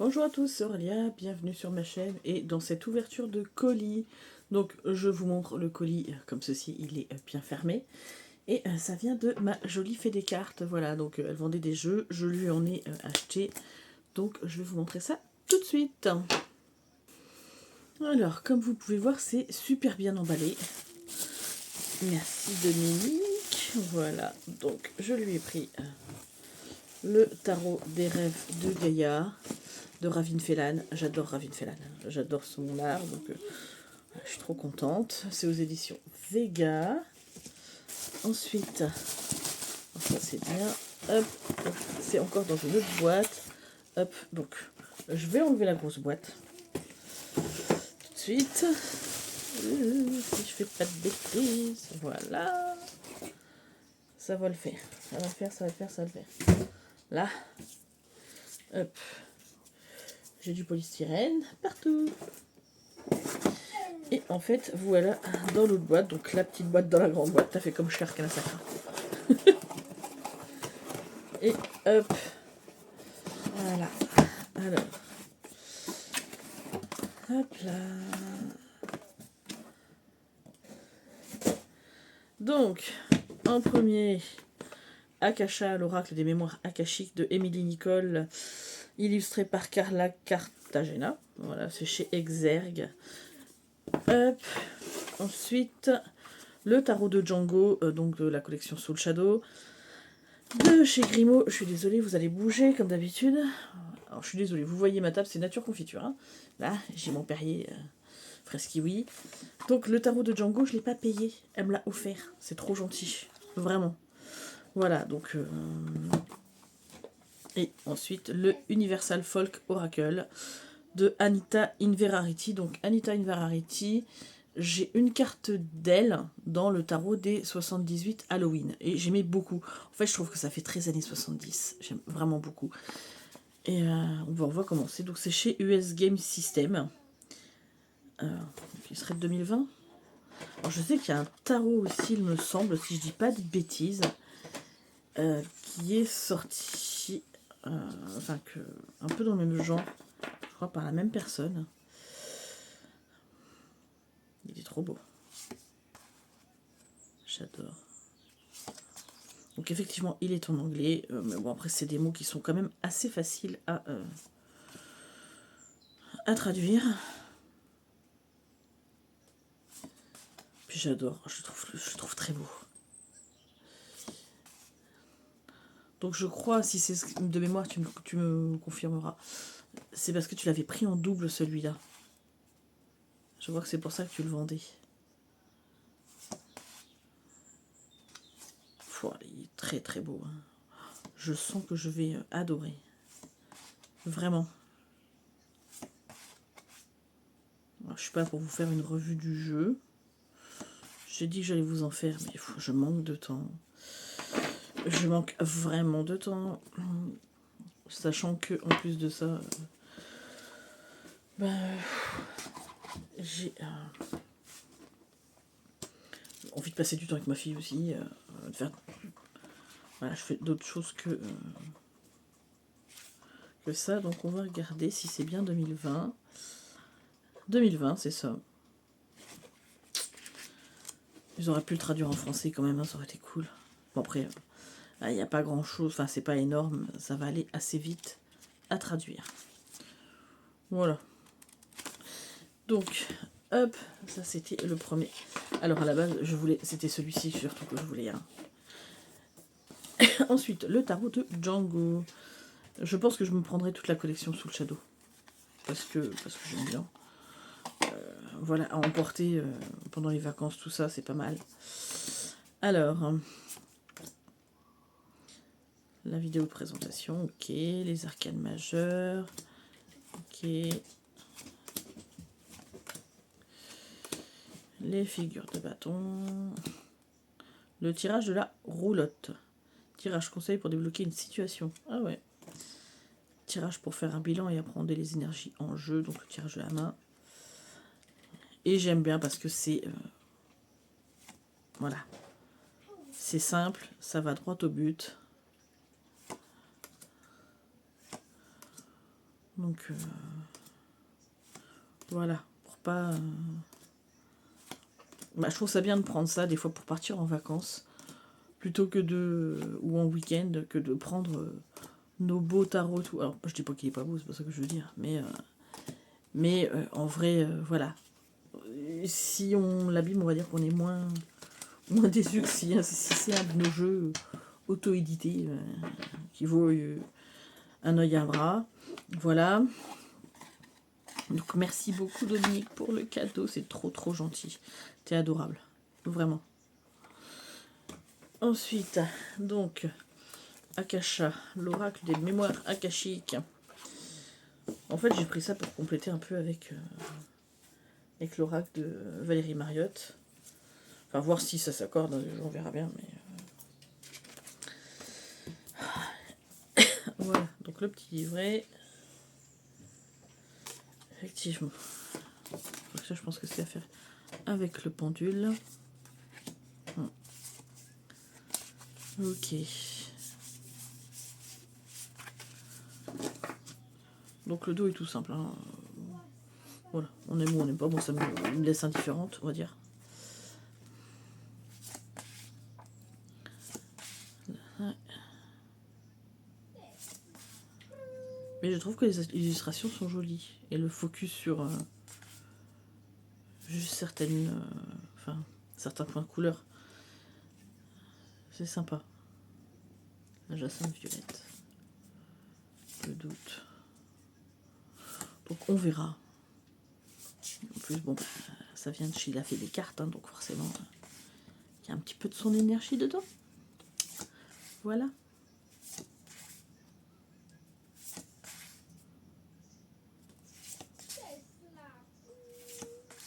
Bonjour à tous, c'est Aurélia, bienvenue sur ma chaîne et dans cette ouverture de colis. Donc je vous montre le colis comme ceci, il est bien fermé. Et ça vient de ma jolie fée des cartes, voilà, donc elle vendait des jeux, je lui en ai acheté. Donc je vais vous montrer ça tout de suite. Alors comme vous pouvez voir, c'est super bien emballé. Merci Dominique. Voilà, donc je lui ai pris le tarot des rêves de Gaïa de Ravin Fellan. J'adore Ravin Fellan, j'adore son art, donc je suis trop contente. C'est aux éditions Vega. Ensuite, ça c'est bien. Hop, c'est encore dans une autre boîte. Hop, donc je vais enlever la grosse boîte tout de suite. Si je fais pas de bêtises, voilà. Ça va le faire. Ça va le faire, ça va le faire, ça va le faire. Là, hop, j'ai du polystyrène partout. Et en fait, voilà, dans l'autre boîte, donc la petite boîte dans la grande boîte, t'as fait comme Shark à la sacre. Et hop, voilà. Alors, hop là. Donc, en premier, Akasha, l'oracle des mémoires akashiques de Émilie Nicole, illustré par Carla Cartagena. Voilà, c'est chez Exergue. Hop. Ensuite, le tarot de Django, donc de la collection Soul Shadow. De chez Grimaud, je suis désolée, vous allez bouger comme d'habitude. Alors, je suis désolée, vous voyez ma table, c'est nature confiture. Hein. Là, j'ai mon Perrier Fresquiwi. Donc, le tarot de Django, je ne l'ai pas payé. Elle me l'a offert. C'est trop gentil. Vraiment. Voilà, donc... Et ensuite, le Universal Folk Oracle de Anita Inverarity. Donc, Anita Inverarity, j'ai une carte d'elle dans le tarot des 78 Halloween. Et j'aimais beaucoup. En fait, je trouve que ça fait très années 70. J'aime vraiment beaucoup. Et on va commencer. Donc, c'est chez US Game System. Il serait de 2020. Alors, je sais qu'il y a un tarot aussi, il me semble, si je dis pas de bêtises, qui est sorti, un peu dans le même genre, je crois par la même personne. Il est trop beau. J'adore. Donc effectivement, il est en anglais, mais bon après c'est des mots qui sont quand même assez faciles à traduire. Puis j'adore, je le trouve très beau. Donc je crois, si c'est de mémoire, tu me confirmeras, c'est parce que tu l'avais pris en double celui-là. Je vois que c'est pour ça que tu le vendais. Il est très très beau. Hein. Je sens que je vais adorer. Vraiment. Alors, je suis pas pour vous faire une revue du jeu. J'ai dit que j'allais vous en faire, mais je manque de temps. Je manque vraiment de temps. Sachant que, en plus de ça, j'ai envie de passer du temps avec ma fille aussi. De faire... Voilà, je fais d'autres choses que ça. Donc on va regarder si c'est bien 2020. 2020, c'est ça. Ils auraient pu le traduire en français quand même, hein, ça aurait été cool. Bon après, il n'y a pas grand chose, enfin c'est pas énorme, ça va aller assez vite à traduire. Voilà. Donc, hop, ça c'était le premier. Alors à la base, c'était celui-ci surtout que je voulais. Hein. Ensuite, le tarot de Django. Je pense que je me prendrai toute la collection Soul Shadow. Parce que j'aime bien. Voilà, à emporter pendant les vacances, tout ça, c'est pas mal. Alors, la vidéo de présentation, ok. Les arcanes majeures, ok. Les figures de bâton. Le tirage de la roulotte. Tirage conseil pour débloquer une situation. Ah ouais. Tirage pour faire un bilan et apprendre les énergies en jeu. Donc le tirage de la main. Et j'aime bien parce que c'est... voilà. C'est simple, ça va droit au but. Donc voilà, pour pas... je trouve ça bien de prendre ça des fois pour partir en vacances, plutôt que ou en week-end, que de prendre nos beaux tarots. Tout. Alors je dis pas qu'il est pas beau, c'est pas ça que je veux dire, mais en vrai, voilà. Si on l'abîme, on va dire qu'on est moins déçu que si c'est un de nos jeux auto-édités qui vaut un œil à un bras. Voilà. Donc merci beaucoup Dominique pour le cadeau, c'est trop gentil. T'es adorable, vraiment. Ensuite, donc, Akasha, l'oracle des mémoires akashiques. En fait, j'ai pris ça pour compléter un peu avec l'oracle de Valérie Mariotte. Enfin, voir si ça s'accorde, on verra bien, mais... Voilà, donc le petit livret. Effectivement. Donc ça, je pense que c'est à faire avec le pendule. Ok. Donc le dos est tout simple. Hein. Voilà, on aime ou on n'aime pas. Bon, ça me laisse indifférente, on va dire. Ouais. Mais je trouve que les illustrations sont jolies. Et le focus sur juste certains points de couleur. C'est sympa. La jacinthe violette. Le doute. Donc on verra. En plus, bon, ça vient de chez... Il a fait des cartes, hein, donc forcément, il y a un petit peu de son énergie dedans. Voilà.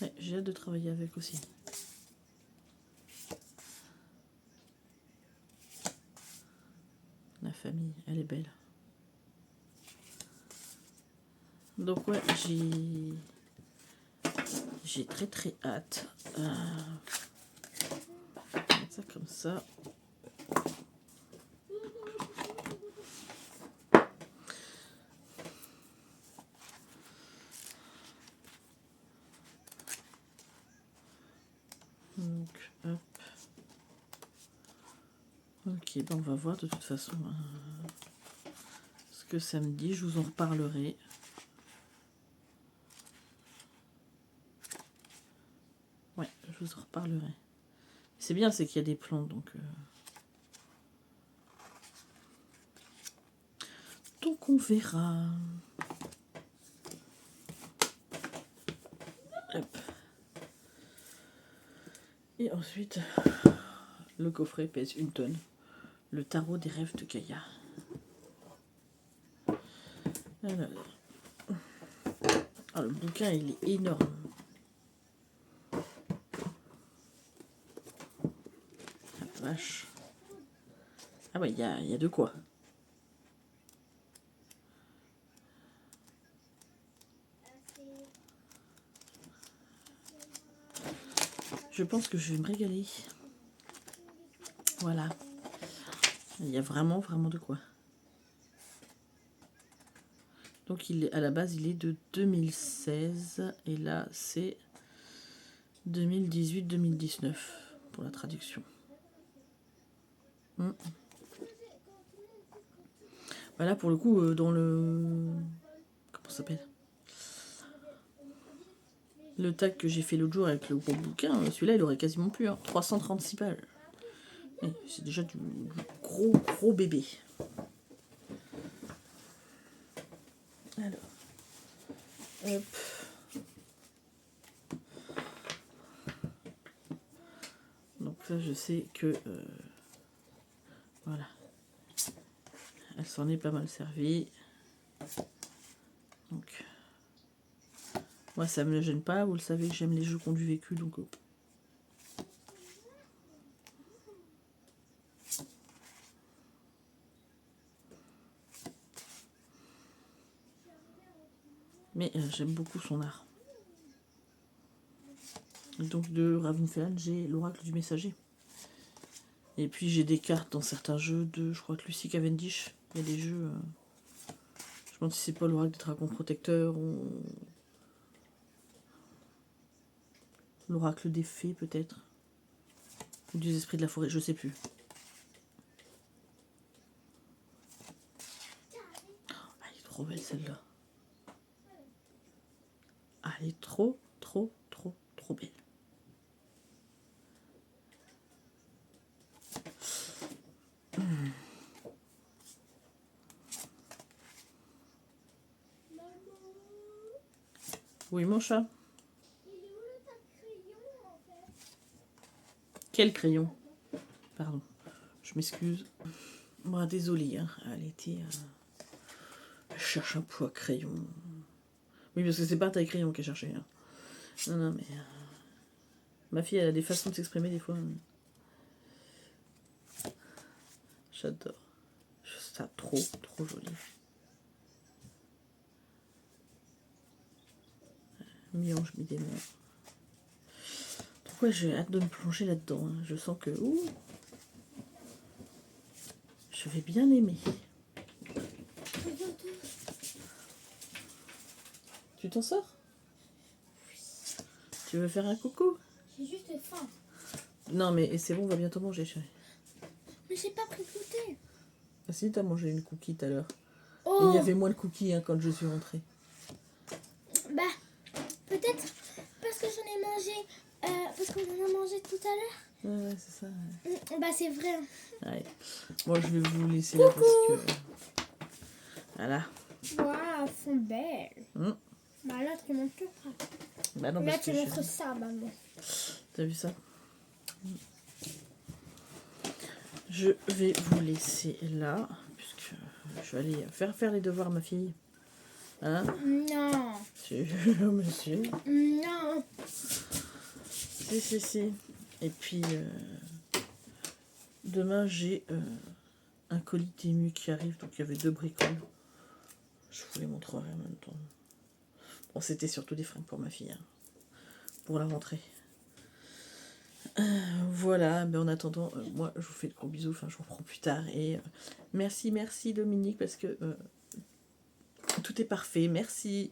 Ouais, j'ai hâte de travailler avec aussi. La famille, elle est belle. Donc ouais, j'ai très hâte. Mettre ça comme ça. Donc hop. Ok, ben on va voir de toute façon ce que ça me dit. Je vous en reparlerai. Ouais, je vous en reparlerai. C'est bien, c'est qu'il y a des plans, donc on verra. Hop. Et ensuite, le coffret pèse 1 tonne. Le tarot des rêves de Gaïa. Alors, le bouquin, il est énorme. La vache. Ah ouais, il y a de quoi. Je pense que je vais me régaler. Voilà. Il y a vraiment de quoi. Donc à la base, il est de 2016. Et là, c'est 2018-2019 pour la traduction. Voilà, pour le coup, dans le... Comment ça s'appelle ? Le tag que j'ai fait l'autre jour avec le gros bouquin, celui-là, il aurait quasiment plus. 336 pages. C'est déjà du gros bébé. Alors. Hop. Donc là, je sais que... voilà. Elle s'en est pas mal servie. Donc... Moi, ça me gêne pas. Vous le savez que j'aime les jeux qui ont du vécu, donc... Mais j'aime beaucoup son art. Donc de Ravenfell, j'ai l'oracle du messager. Et puis j'ai des cartes dans certains jeux de, je crois que Lucy Cavendish. Il y a des jeux... je demande si c'est pas l'oracle des dragons protecteurs ou l'oracle des fées peut-être. Ou des esprits de la forêt, je sais plus. Ah, elle est trop belle celle-là. Ah, elle est trop belle. Oui, mon chat. Quel crayon? Pardon, je m'excuse. Bon, désolée, hein. Elle était... Elle cherche un poids crayon. Oui, parce que c'est pas taille crayon qu'elle cherchait. Hein. Non, mais... Ma fille, elle a des façons de s'exprimer des fois. J'adore. Je trouve ça trop joli. Mi-ange, mi-démon. Pourquoi j'ai hâte de me plonger là-dedans. Hein. Je sens que... Ouh, je vais bien aimer. Tu t'en sors? Tu veux faire un coucou? J'ai juste faim. Non, mais c'est bon, on va bientôt manger, chérie. Mais j'ai pas pris goûter. Ah si, t'as mangé une cookie tout à l'heure. Oh. Et il y avait moins de cookies hein, quand je suis rentrée. Bah, peut-être parce que j'en ai mangé... parce qu'on en a mangé tout à l'heure. Ouais, c'est ça. Ouais. Bah, c'est vrai. Allez. Bon, je vais vous laisser là parce que... Voilà. Waouh, elles sont belles. Bah là, tu montres tout. Bah non, Là, parce tu que montres ça, maman. T'as vu ça? Je vais vous laisser là, puisque je vais aller faire les devoirs à ma fille. Hein? Non. Si, monsieur. Non. Si. Et puis, demain, j'ai un colis Temu qui arrive, donc il y avait 2 bricoles. Je vous les montrerai en même temps. Bon, c'était surtout des fringues pour ma fille, hein, pour la rentrée. Voilà, mais en attendant, moi je vous fais de gros bisous, enfin je vous reprends plus tard. Et merci Dominique, parce que tout est parfait, merci.